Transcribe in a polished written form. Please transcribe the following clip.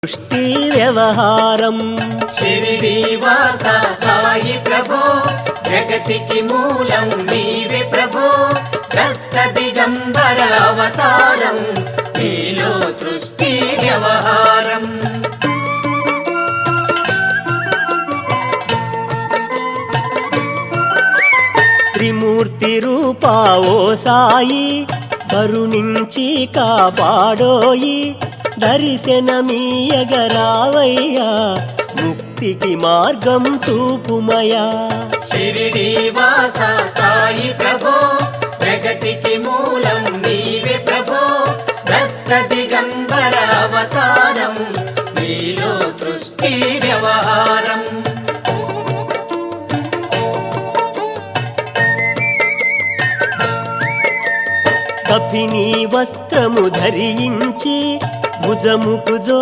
సృష్టి వ్యవహారం షిరిడి వాస సాయి ప్రభో జగతికి మూలం నీవే ప్రభో దత్త దిగంబర అవతారం నీలో సృష్టి వ్యవహారం త్రిమూర్తి రూపా ఓ సాయి కరుణించి కాపాడోయి దర్శనమీయగరావయ్యా ముక్తికి మార్గం చూపుమయా షిరిడి వాస సాయి ప్రభో జగతికి మూలం నీవే ప్రభో దత్త దిగంబర అవతారం నీలో సృష్టి వ్యవహారం కఫినీ వస్త్రము ధరించి భుజముకు జో